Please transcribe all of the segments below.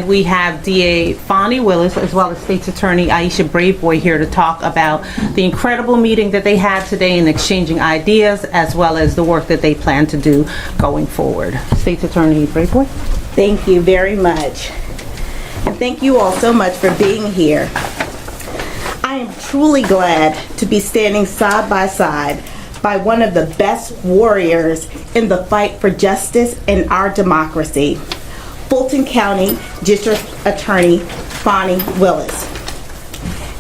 We have DA Fani Willis as well as State's Attorney Aisha Braveboy here to talk about the incredible meeting that they had today and exchanging ideas as well as the work that they plan to do going forward. State's Attorney Braveboy. Thank you very much. And thank you all so much for being here. I am truly glad to be standing side by side by one of the best warriors in the fight for justice in our democracy, Fulton County District Attorney Fani Willis.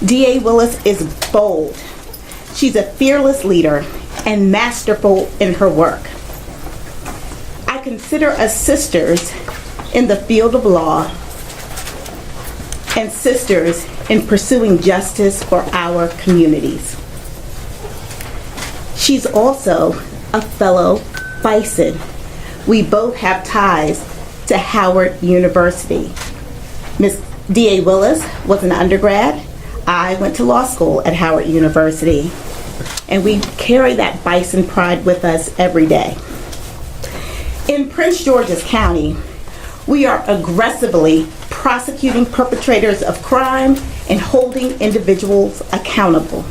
DA Willis is bold. She's a fearless leader and masterful in her work. I consider us sisters in the field of law and sisters in pursuing justice for our communities. She's also a fellow Bison. We both have ties to Howard University. Ms. D.A. Willis was an undergrad. I went to law school at Howard University. And we carry that Bison pride with us every day. In Prince George's County, we are aggressively prosecuting perpetrators of crime and holding individuals accountable,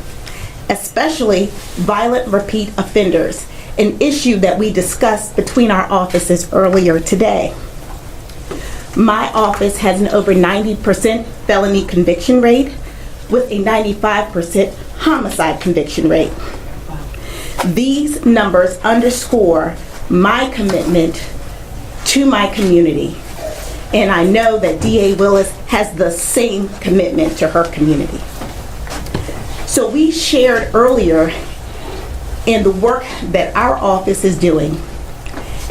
especially violent repeat offenders, an issue that we discussed between our offices earlier today. My office has an over 90% felony conviction rate with a 95% homicide conviction rate. These numbers underscore my commitment to my community, and I know that DA Willis has the same commitment to her community. So we shared earlier in the work that our office is doing,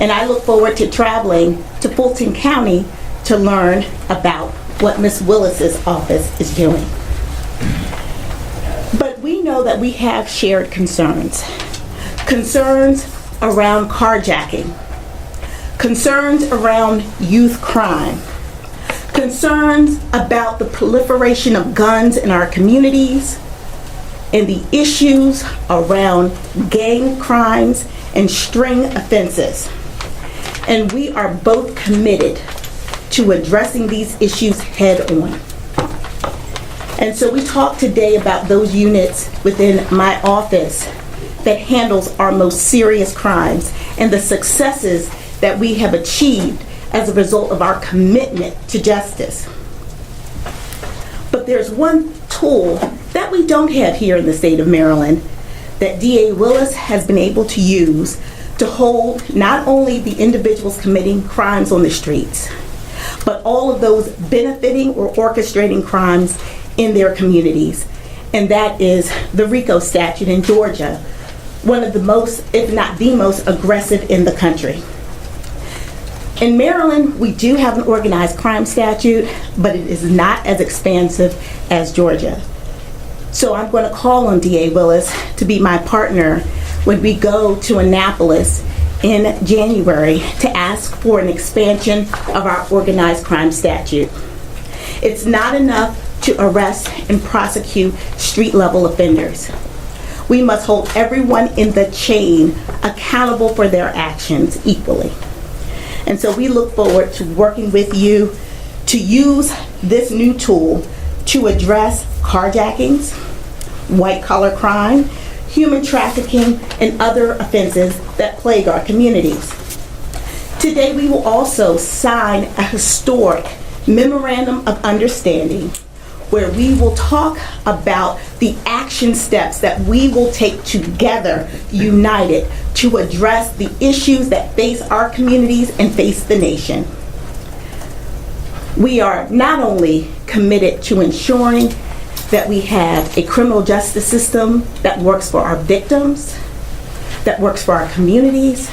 and I look forward to traveling to Fulton County to learn about what Ms. Willis's office is doing. But we know that we have shared concerns. Concerns around carjacking, concerns around youth crime, concerns about the proliferation of guns in our communities, and the issues around gang crimes and string offenses. And we are both committed to addressing these issues head on. And so we talked today about those units within my office that handles our most serious crimes and the successes that we have achieved as a result of our commitment to justice. But there's one tool that we don't have here in the state of Maryland that DA Willis has been able to use to hold not only the individuals committing crimes on the streets, but all of those benefiting or orchestrating crimes in their communities. And that is the RICO statute in Georgia, one of the most, if not the most, aggressive in the country. In Maryland, we do have an organized crime statute, but it is not as expansive as Georgia. So I'm going to call on DA Willis to be my partner when we go to Annapolis in January to ask for an expansion of our organized crime statute. It's not enough to arrest and prosecute street-level offenders. We must hold everyone in the chain accountable for their actions equally. And so we look forward to working with you to use this new tool to address carjackings, white-collar crime, human trafficking, and other offenses that plague our communities. Today, we will also sign a historic memorandum of understanding where we will talk about the action steps that we will take together, united, to address the issues that face our communities and face the nation. We are not only committed to ensuring that we have a criminal justice system that works for our victims, that works for our communities,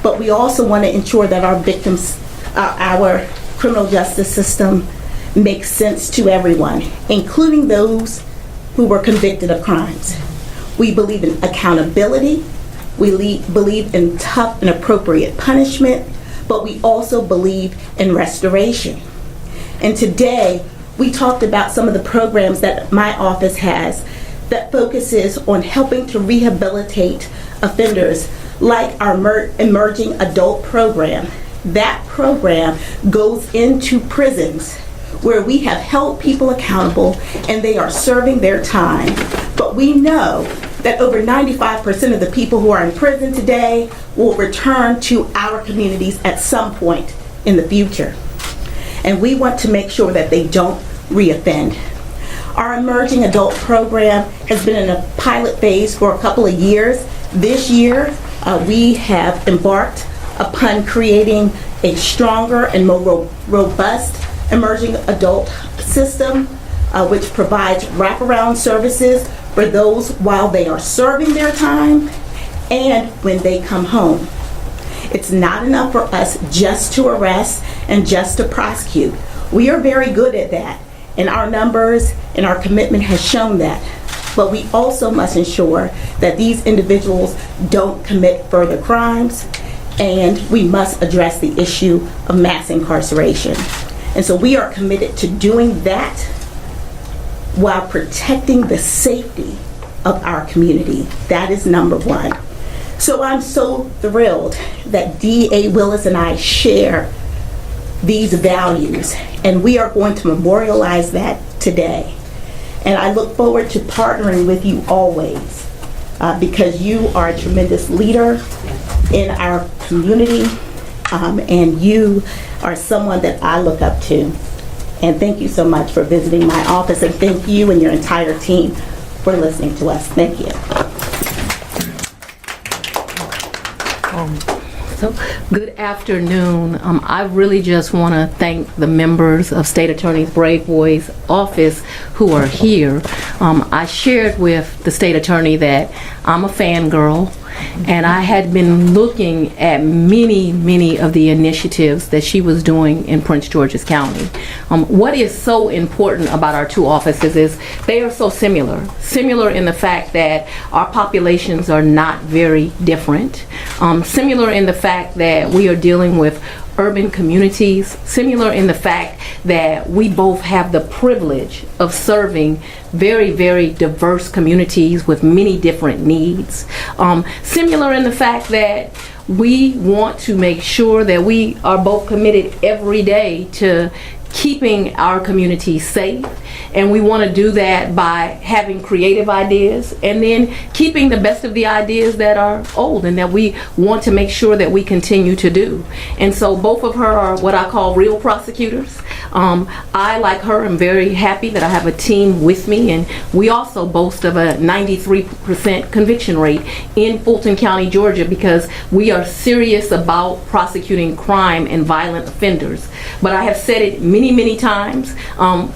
but we also want to ensure that our victims, our criminal justice system makes sense to everyone, including those who were convicted of crimes. We believe in accountability. We believe in tough and appropriate punishment, but we also believe in restoration. And today, we talked about some of the programs that my office has that focuses on helping to rehabilitate offenders, like our emerging adult program. That program goes into prisons where we have held people accountable and they are serving their time. But we know that over 95% of the people who are in prison today will return to our communities at some point in the future. And we want to make sure that they don't reoffend. Our emerging adult program has been in a pilot phase for a couple of years. This year, we have embarked upon creating a stronger and more robust emerging adult system, which provides wraparound services for those while they are serving their time and when they come home. It's not enough for us just to arrest and just to prosecute. We are very good at that, and our numbers and our commitment has shown that. But we also must ensure that these individuals don't commit further crimes, and we must address the issue of mass incarceration. And so we are committed to doing that while protecting the safety of our community. That is number one. So I'm so thrilled that DA Willis and I share these values, and we are going to memorialize that today. And I look forward to partnering with you always, because you are a tremendous leader in our community, and you are someone that I look up to. And thank you so much for visiting my office, and thank you and your entire team for listening to us. Thank you. So, good afternoon. I really just want to thank the members of State Attorney Braveboy's office who are here. I shared with the State Attorney that I'm a fangirl, and I had been looking at many of the initiatives that she was doing in Prince George's County. What is so important about our two offices is they are so similar in the fact that our populations are not very different, similar in the fact that we are dealing with urban communities, similar in the fact that we both have the privilege of serving very diverse communities with many different needs. Similar in the fact that we want to make sure that we are both committed every day to keeping our community safe, and we want to do that by having creative ideas and then keeping the best of the ideas that are old and that we want to make sure that we continue to do. And so both of her are what I call real prosecutors. I, like her, am very happy that I have a team with me, and we also boast of a 93% conviction rate in Fulton County, Georgia, because we are serious about prosecuting crime and violent offenders. But I have said it many times,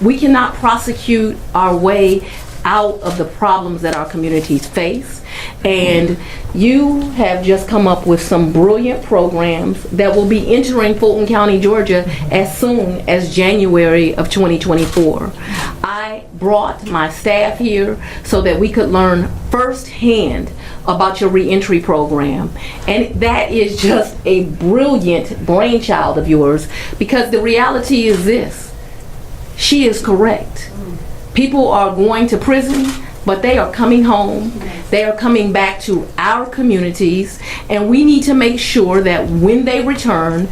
we cannot prosecute our way out of the problems that our communities face. And you have just come up with some brilliant programs that will be entering Fulton County, Georgia as soon as January of 2024. I brought my staff here so that we could learn firsthand about your reentry program. And that is just a brilliant brainchild of yours, because the reality is this: she is correct. People are going to prison, but they are coming home. They are coming back to our communities, and we need to make sure that when they return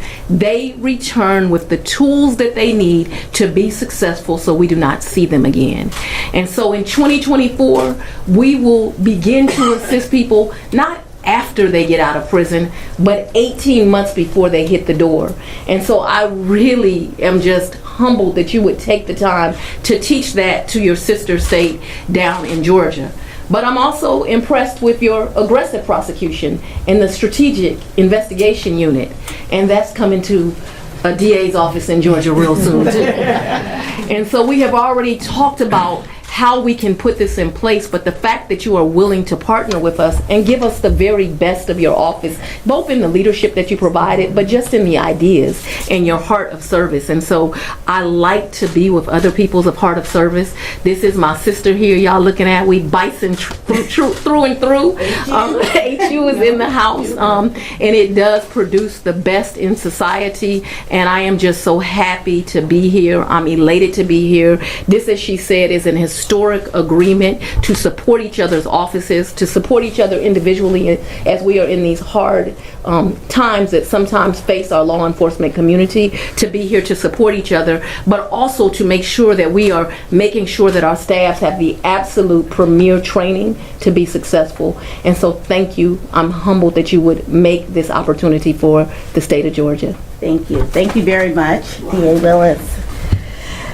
with the tools that they need to be successful, so we do not see them again. And so in 2024, we will begin to assist people not after they get out of prison, but 18 months before they hit the door. And so I really am just humbled that you would take the time to teach that to your sister state down in Georgia. But I'm also impressed with your aggressive prosecution in the Strategic Investigation Unit, and that's coming to a DA's office in Georgia real soon too. And so we have already talked about how we can put this in place, but the fact that you are willing to partner with us and give us the very best of your office, both in the leadership that you provided, but just in the ideas and your heart of service. And so I like to be with other people's of heart of service. This is my sister here, y'all looking at. We bison through and through. HU is in the house, and it does produce the best in society. And I am just so happy to be here. I'm elated to be here. This, as she said, is an historic agreement to support each other's offices, to support each other individually as we are in these hard times that sometimes face our law enforcement community, to be here to support each other, but also to make sure that we are making sure that our staffs have the absolute premier training to be successful. And so thank you. I'm humbled that you would make this opportunity for the state of Georgia. Thank you. Thank you very much, DA Willis.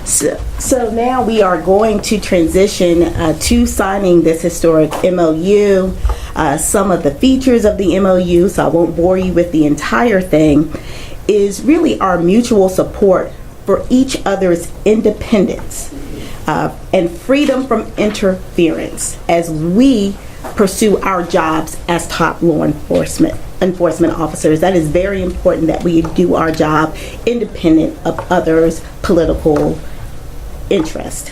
So now we are going to transition to signing this historic MOU. Some of the features of the MOU, so I won't bore you with the entire thing, is really our mutual support for each other's independence and freedom from interference as we pursue our jobs as top law enforcement officers. That is very important, that we do our job independent of others' political interest.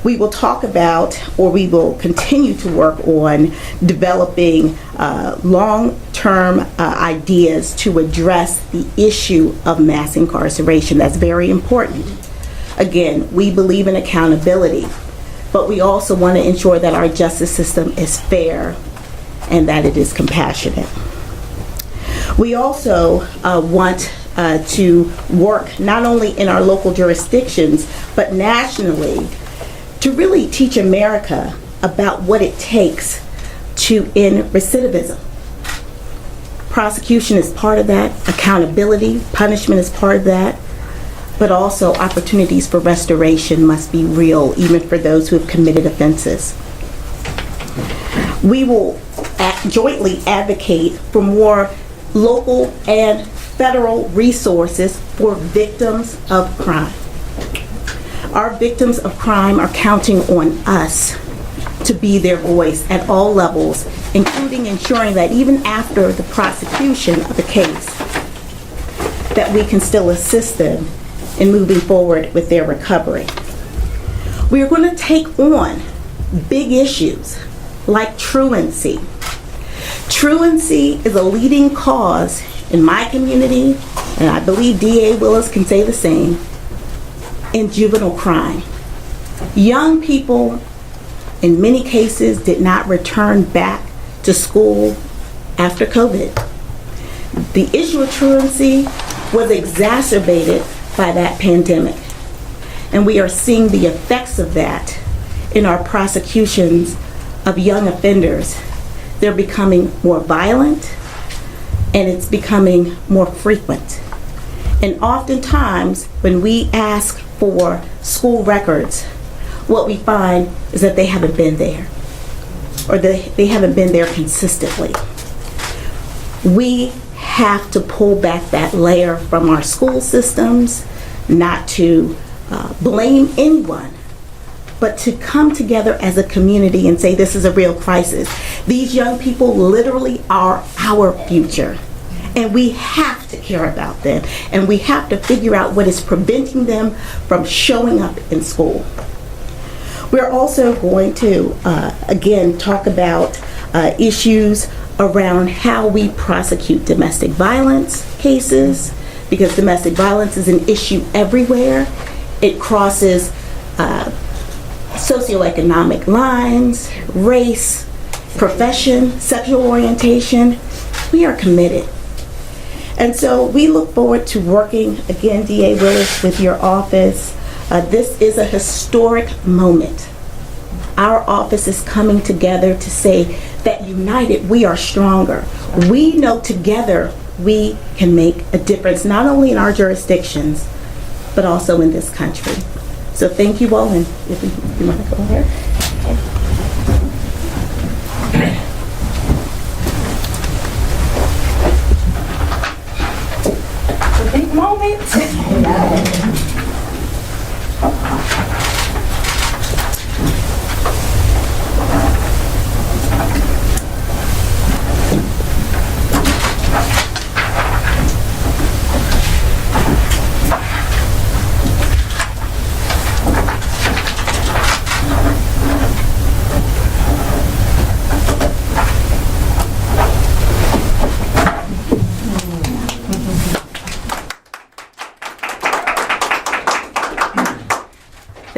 We will talk about, or we will continue to work on developing long-term ideas to address the issue of mass incarceration. That's very important. Again, we believe in accountability, but we also want to ensure that our justice system is fair and that it is compassionate. We also want to work not only in our local jurisdictions, but nationally, to really teach America about what it takes to end recidivism. Prosecution is part of that, accountability, punishment is part of that, but also opportunities for restoration must be real, even for those who have committed offenses. We will jointly advocate for more local and federal resources for victims of crime. Our victims of crime are counting on us to be their voice at all levels, including ensuring that even after the prosecution of the case, that we can still assist them in moving forward with their recovery. We are going to take on big issues like truancy. Truancy is a leading cause in my community, and I believe DA Willis can say the same, in juvenile crime. Young people, in many cases, did not return back to school after COVID. The issue of truancy was exacerbated by that pandemic, and we are seeing the effects of that in our prosecutions of young offenders. They're becoming more violent, and it's becoming more frequent. And oftentimes, when we ask for school records, what we find is that they haven't been there, or they haven't been there consistently. We have to pull back that layer from our school systems, not to blame anyone, but to come together as a community and say this is a real crisis. These young people literally are our future, and we have to care about them, and we have to figure out what is preventing them from showing up in school. We're also going to, again, talk about issues around how we prosecute domestic violence cases, because domestic violence is an issue everywhere. It crosses socioeconomic lines, race, profession, sexual orientation. We are committed. And so we look forward to working, again, DA Willis, with your office. This is a historic moment. Our office is coming together to say that united, we are stronger. We know together we can make a difference, not only in our jurisdictions, but also in this country. So thank you all, and if you want to go ahead. A big moment.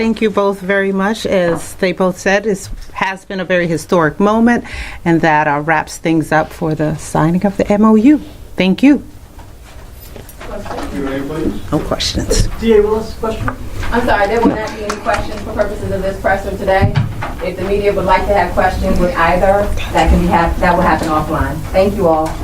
Thank you both very much. As they both said, it has been a very historic moment, and that wraps things up for the signing of the MOU. Thank you. Q&A, please. No questions. DA Willis, question? I'm sorry, there will not be any questions for purposes of this presser today. If the media would like to have questions with either, that will happen offline. Thank you all.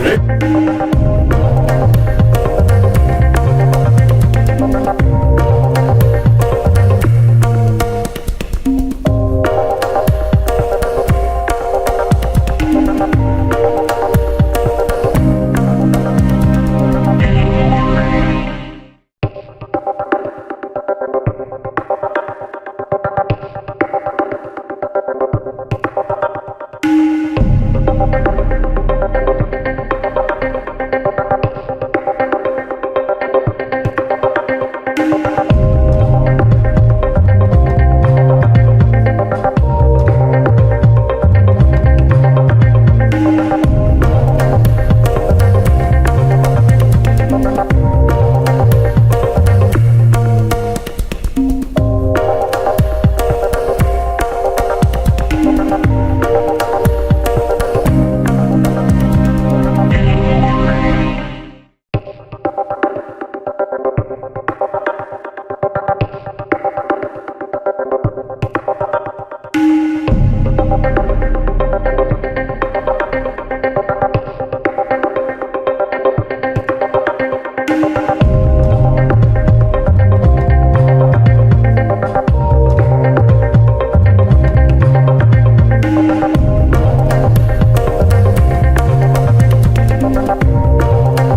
All right.